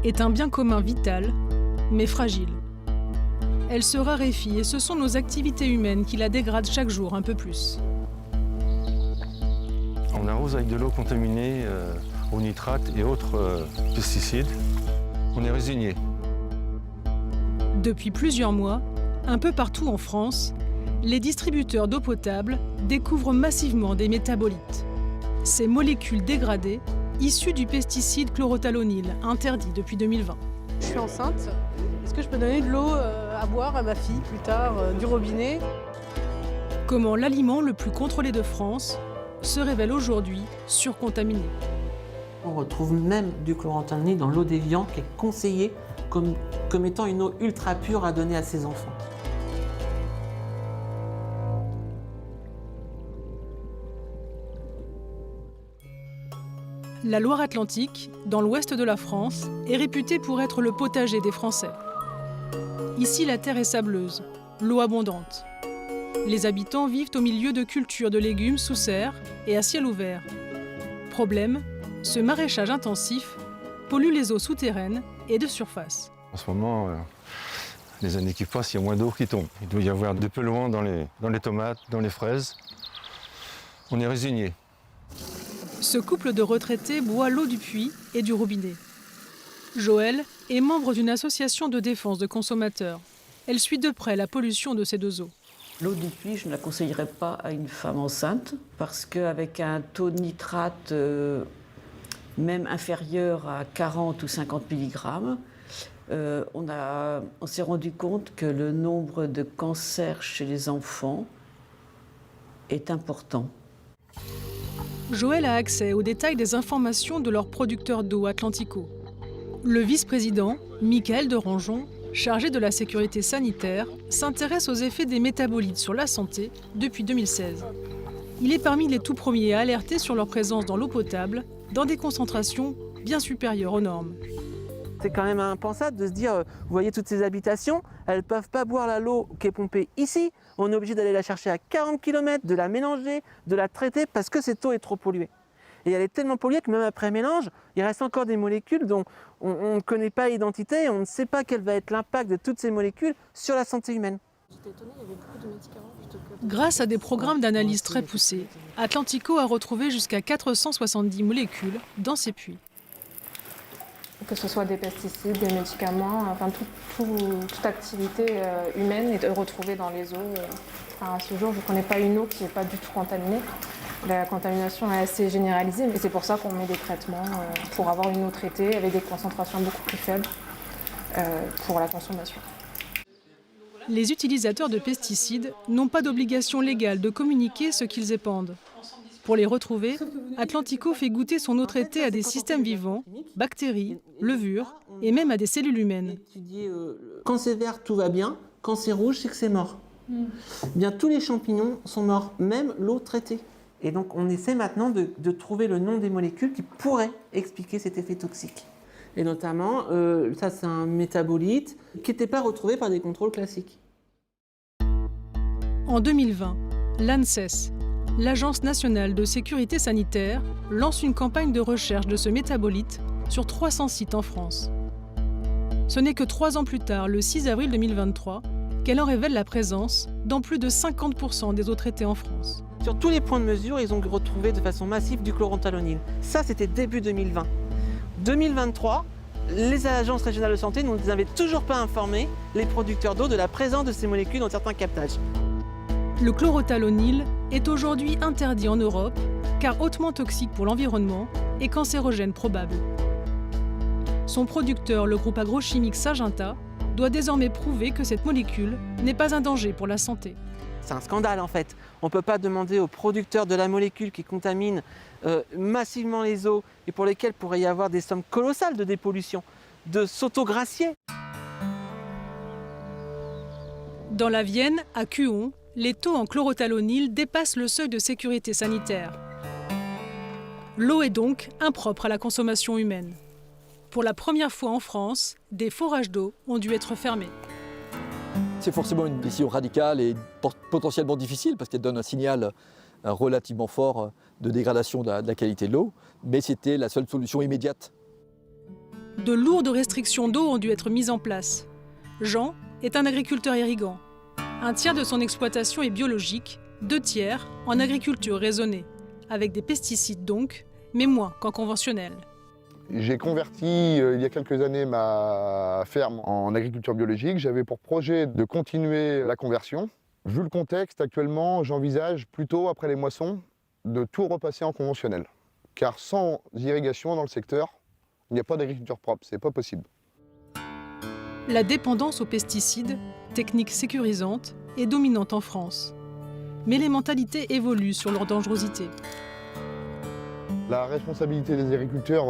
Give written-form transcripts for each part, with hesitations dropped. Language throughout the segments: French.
est un bien commun vital, mais fragile. Elle se raréfie et ce sont nos activités humaines qui la dégradent chaque jour un peu plus. On arrose avec de l'eau contaminée aux nitrates et autres pesticides. On est résigné. Depuis plusieurs mois, un peu partout en France, les distributeurs d'eau potable découvrent massivement des métabolites. Ces molécules dégradées, issues du pesticide chlorothalonil, interdit depuis 2020. Je suis enceinte. Est-ce que je peux donner de l'eau à boire à ma fille plus tard, du robinet? Comment l'aliment le plus contrôlé de France se révèle aujourd'hui surcontaminé. On retrouve même du chlorothalonil dans l'eau des viandes qui est conseillée comme étant une eau ultra pure à donner à ses enfants. La Loire-Atlantique, dans l'ouest de la France, est réputée pour être le potager des Français. Ici, la terre est sableuse, l'eau abondante. Les habitants vivent au milieu de cultures de légumes sous serre et à ciel ouvert. Problème, ce maraîchage intensif pollue les eaux souterraines et de surface. En ce moment, les années qui passent, il y a moins d'eau qui tombe. Il doit y avoir des polluants dans les tomates, dans les fraises. On est résigné. Ce couple de retraités boit l'eau du puits et du robinet. Joël est membre d'une association de défense de consommateurs. Elle suit de près la pollution de ces deux eaux. L'eau du puits, je ne la conseillerais pas à une femme enceinte parce qu'avec un taux de nitrate même inférieur à 40 ou 50 mg, on s'est rendu compte que le nombre de cancers chez les enfants est important. Joël a accès aux détails des informations de leur producteur d'eau Atlantico. Le vice-président, Michael de Rangeon, chargé de la sécurité sanitaire, s'intéresse aux effets des métabolites sur la santé depuis 2016. Il est parmi les tout premiers à alerter sur leur présence dans l'eau potable, dans des concentrations bien supérieures aux normes. C'est quand même impensable de se dire, vous voyez toutes ces habitations, elles ne peuvent pas boire l'eau qui est pompée ici. On est obligé d'aller la chercher à 40 km, de la mélanger, de la traiter parce que cette eau est trop polluée. Et elle est tellement polluée que même après mélange, il reste encore des molécules dont on ne connaît pas l'identité et on ne sait pas quel va être l'impact de toutes ces molécules sur la santé humaine. Grâce à des programmes d'analyse très poussés, Atlantico a retrouvé jusqu'à 470 molécules dans ses puits. Que ce soit des pesticides, des médicaments, enfin toute activité humaine est retrouvée dans les eaux. Enfin, à ce jour, je ne connais pas une eau qui n'est pas du tout contaminée. La contamination est assez généralisée, mais c'est pour ça qu'on met des traitements pour avoir une eau traitée avec des concentrations beaucoup plus faibles pour la consommation. Les utilisateurs de pesticides n'ont pas d'obligation légale de communiquer ce qu'ils épandent. Pour les retrouver, Atlantico fait goûter son eau traitée à des systèmes vivants, bactéries, levures et même à des cellules humaines. Quand c'est vert, tout va bien. Quand c'est rouge, c'est que c'est mort. Bien, tous les champignons sont morts, même l'eau traitée. Et donc on essaie maintenant de trouver le nom des molécules qui pourraient expliquer cet effet toxique. Et notamment, ça c'est un métabolite qui n'était pas retrouvé par des contrôles classiques. En 2020, l'ANSES, l'Agence nationale de sécurité sanitaire, lance une campagne de recherche de ce métabolite sur 300 sites en France. Ce n'est que 3 ans plus tard, le 6 avril 2023, qu'elle en révèle la présence dans plus de 50% des eaux traitées en France. Sur tous les points de mesure, ils ont retrouvé de façon massive du chlorothalonil. Ça, c'était début 2020. 2023, les agences régionales de santé ne nous avaient toujours pas informé, les producteurs d'eau, de la présence de ces molécules dans certains captages. Le chlorothalonil est aujourd'hui interdit en Europe car hautement toxique pour l'environnement et cancérogène probable. Son producteur, le groupe agrochimique Syngenta, doit désormais prouver que cette molécule n'est pas un danger pour la santé. C'est un scandale en fait. On ne peut pas demander aux producteurs de la molécule qui contamine massivement les eaux et pour lesquels pourrait y avoir des sommes colossales de dépollution, de s'autogracier. Dans la Vienne, à Cuon, les taux en chlorothalonil dépassent le seuil de sécurité sanitaire. L'eau est donc impropre à la consommation humaine. Pour la première fois en France, des forages d'eau ont dû être fermés. C'est forcément une décision radicale et potentiellement difficile parce qu'elle donne un signal relativement fort de dégradation de la qualité de l'eau, mais c'était la seule solution immédiate. de lourdes restrictions d'eau ont dû être mises en place. Jean est un agriculteur irriguant. Un tiers de son exploitation est biologique, 2 tiers en agriculture raisonnée, avec des pesticides donc, mais moins qu'en conventionnel. J'ai converti il y a quelques années ma ferme en agriculture biologique. J'avais pour projet de continuer la conversion. Vu le contexte, actuellement, j'envisage plutôt, après les moissons, de tout repasser en conventionnel. Car sans irrigation dans le secteur, il n'y a pas d'agriculture propre, c'est pas possible. La dépendance aux pesticides, technique sécurisante, est dominante en France. Mais les mentalités évoluent sur leur dangerosité. La responsabilité des agriculteurs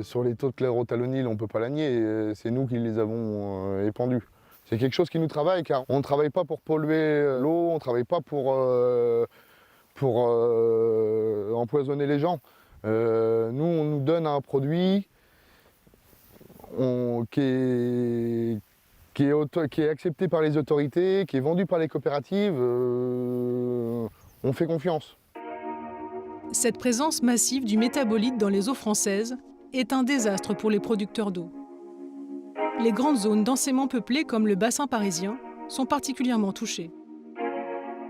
sur les taux de chlorothalonil, on ne peut pas la nier, c'est nous qui les avons épandus. C'est quelque chose qui nous travaille, car on ne travaille pas pour polluer l'eau, on ne travaille pas pour empoisonner les gens. Nous, on nous donne un produit qui est accepté par les autorités, qui est vendu par les coopératives. On fait confiance. Cette présence massive du métabolite dans les eaux françaises est un désastre pour les producteurs d'eau. Les grandes zones densément peuplées comme le bassin parisien sont particulièrement touchées.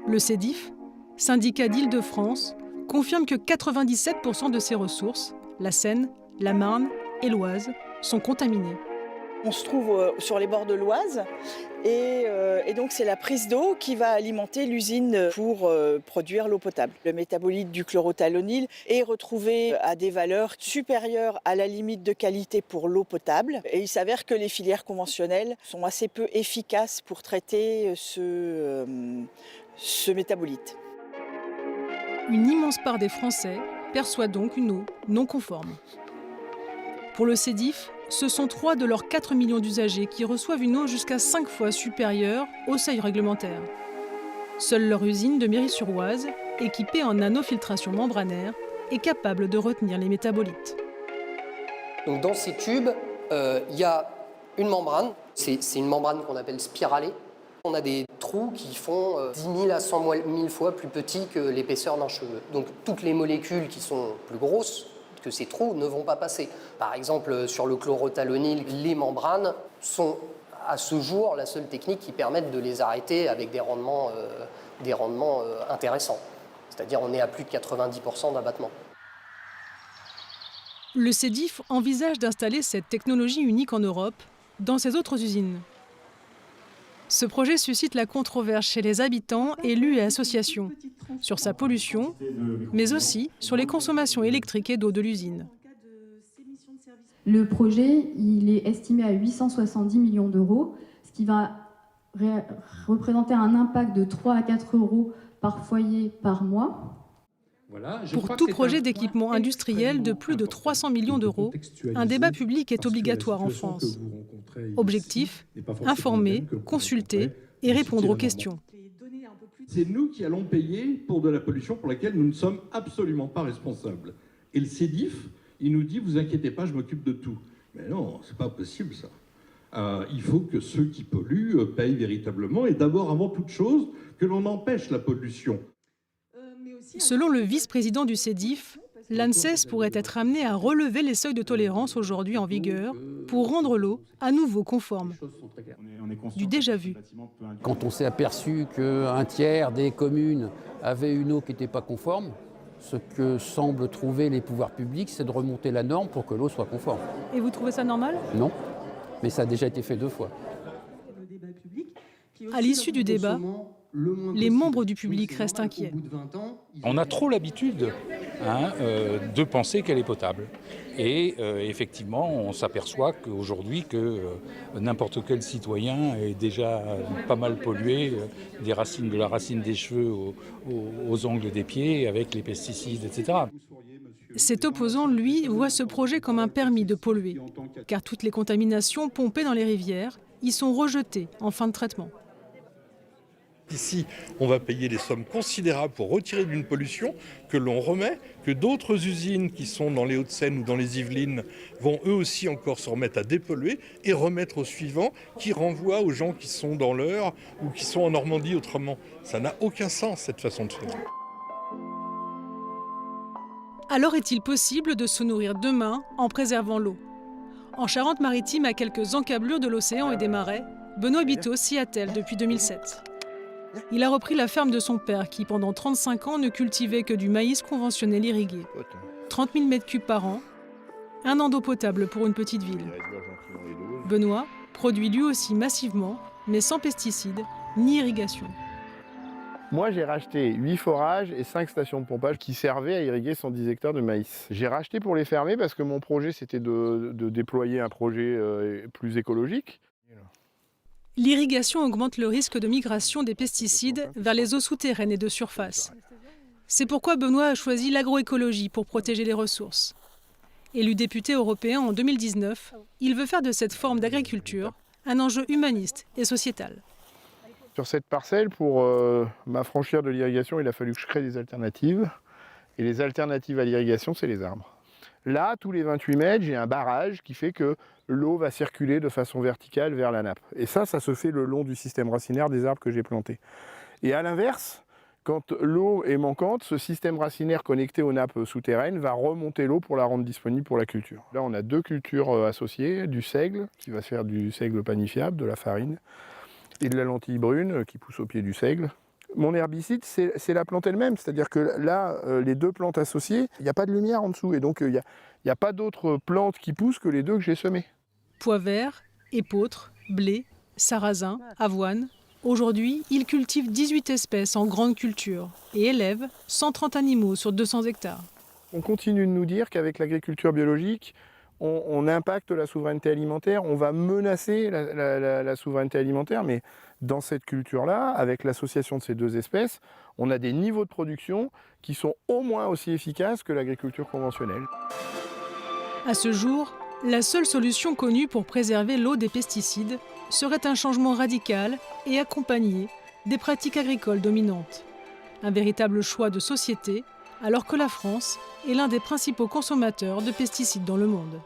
Le CEDIF, syndicat d'Île-de-France, confirme que 97% de ses ressources, la Seine, la Marne et l'Oise, sont contaminées. On se trouve sur les bords de l'Oise et donc c'est la prise d'eau qui va alimenter l'usine pour produire l'eau potable. Le métabolite du chlorothalonil est retrouvé à des valeurs supérieures à la limite de qualité pour l'eau potable et il s'avère que les filières conventionnelles sont assez peu efficaces pour traiter ce métabolite. Une immense part des Français perçoit donc une eau non conforme. Pour le CEDIF, ce sont 3 de leurs 4 millions d'usagers qui reçoivent une eau jusqu'à 5 fois supérieure au seuil réglementaire. Seule leur usine de Méry-sur-Oise, équipée en nanofiltration membranaire, est capable de retenir les métabolites. Donc dans ces tubes, il y a une membrane, c'est une membrane qu'on appelle spiralée. On a des trous qui font 10 000 à 100 000 fois plus petits que l'épaisseur d'un cheveu. Donc toutes les molécules qui sont plus grosses que ces trous ne vont pas passer. Par exemple, sur le chlorothalonil, les membranes sont à ce jour la seule technique qui permette de les arrêter avec des rendements intéressants. C'est-à-dire on est à plus de 90% d'abattement. Le CEDIF envisage d'installer cette technologie unique en Europe dans ses autres usines. Ce projet suscite la controverse chez les habitants, élus et associations, sur sa pollution, mais aussi sur les consommations électriques et d'eau de l'usine. Le projet, il est estimé à 870 millions d'euros, ce qui va représenter un impact de 3 à 4 euros par foyer par mois. Pour tout projet d'équipement industriel de plus de 300 millions d'euros, un débat public est obligatoire en France. Objectif, informer, consulter et répondre aux questions. C'est nous qui allons payer pour de la pollution pour laquelle nous ne sommes absolument pas responsables. Et le CEDIF, il nous dit, vous inquiétez pas, je m'occupe de tout. Mais non, c'est pas possible ça. Il faut que ceux qui polluent payent véritablement et d'abord, avant toute chose, que l'on empêche la pollution. Selon le vice-président du CEDIF, l'ANSES pourrait être amené à relever les seuils de tolérance aujourd'hui en vigueur pour rendre l'eau à nouveau conforme. Du déjà vu. Quand on s'est aperçu qu'un tiers des communes avaient une eau qui n'était pas conforme, ce que semblent trouver les pouvoirs publics, c'est de remonter la norme pour que l'eau soit conforme. Et vous trouvez ça normal ? Non, mais ça a déjà été fait 2 fois. À l'issue du débat, les membres du public restent inquiets. On a trop l'habitude de penser qu'elle est potable. Et effectivement, on s'aperçoit qu'aujourd'hui, n'importe quel citoyen est déjà pas mal pollué de la racine des cheveux aux ongles des pieds, avec les pesticides, etc. Cet opposant, lui, voit ce projet comme un permis de polluer, car toutes les contaminations pompées dans les rivières y sont rejetées en fin de traitement. Ici, on va payer des sommes considérables pour retirer d'une pollution que l'on remet, que d'autres usines qui sont dans les Hauts-de-Seine ou dans les Yvelines vont eux aussi encore se remettre à dépolluer et remettre au suivant qui renvoie aux gens qui sont dans l'Eure ou qui sont en Normandie autrement. Ça n'a aucun sens cette façon de faire. Alors est-il possible de se nourrir demain en préservant l'eau ? En Charente-Maritime, à quelques encablures de l'océan et des marais, Benoît Biteau s'y attelle depuis 2007. Il a repris la ferme de son père qui, pendant 35 ans, ne cultivait que du maïs conventionnel irrigué. 30 000 m3 par an, un an d'eau potable pour une petite ville. Benoît produit lui aussi massivement, mais sans pesticides ni irrigation. Moi, j'ai racheté 8 forages et 5 stations de pompage qui servaient à irriguer 110 hectares de maïs. J'ai racheté pour les fermer parce que mon projet, c'était de déployer un projet plus écologique. L'irrigation augmente le risque de migration des pesticides vers les eaux souterraines et de surface. C'est pourquoi Benoît a choisi l'agroécologie pour protéger les ressources. Élu député européen en 2019, il veut faire de cette forme d'agriculture un enjeu humaniste et sociétal. Sur cette parcelle, pour m'affranchir de l'irrigation, il a fallu que je crée des alternatives. Et les alternatives à l'irrigation, c'est les arbres. Là, tous les 28 mètres, j'ai un barrage qui fait que l'eau va circuler de façon verticale vers la nappe. Et ça se fait le long du système racinaire des arbres que j'ai plantés. Et à l'inverse, quand l'eau est manquante, ce système racinaire connecté aux nappes souterraines va remonter l'eau pour la rendre disponible pour la culture. Là, on a 2 cultures associées, du seigle, qui va se faire du seigle panifiable, de la farine, et de la lentille brune, qui pousse au pied du seigle. Mon herbicide, c'est la plante elle-même, c'est-à-dire que là, les 2 plantes associées, il n'y a pas de lumière en dessous, et donc il n'y a pas d'autres plantes qui poussent que les 2 que j'ai semées. Pois vert, épeautre, blé, sarrasin, avoine. Aujourd'hui, il cultive 18 espèces en grande culture et élève 130 animaux sur 200 hectares. On continue de nous dire qu'avec l'agriculture biologique, on impacte la souveraineté alimentaire, on va menacer la souveraineté alimentaire, mais dans cette culture-là, avec l'association de ces 2 espèces, on a des niveaux de production qui sont au moins aussi efficaces que l'agriculture conventionnelle. À ce jour, la seule solution connue pour préserver l'eau des pesticides serait un changement radical et accompagné des pratiques agricoles dominantes. Un véritable choix de société, alors que la France est l'un des principaux consommateurs de pesticides dans le monde.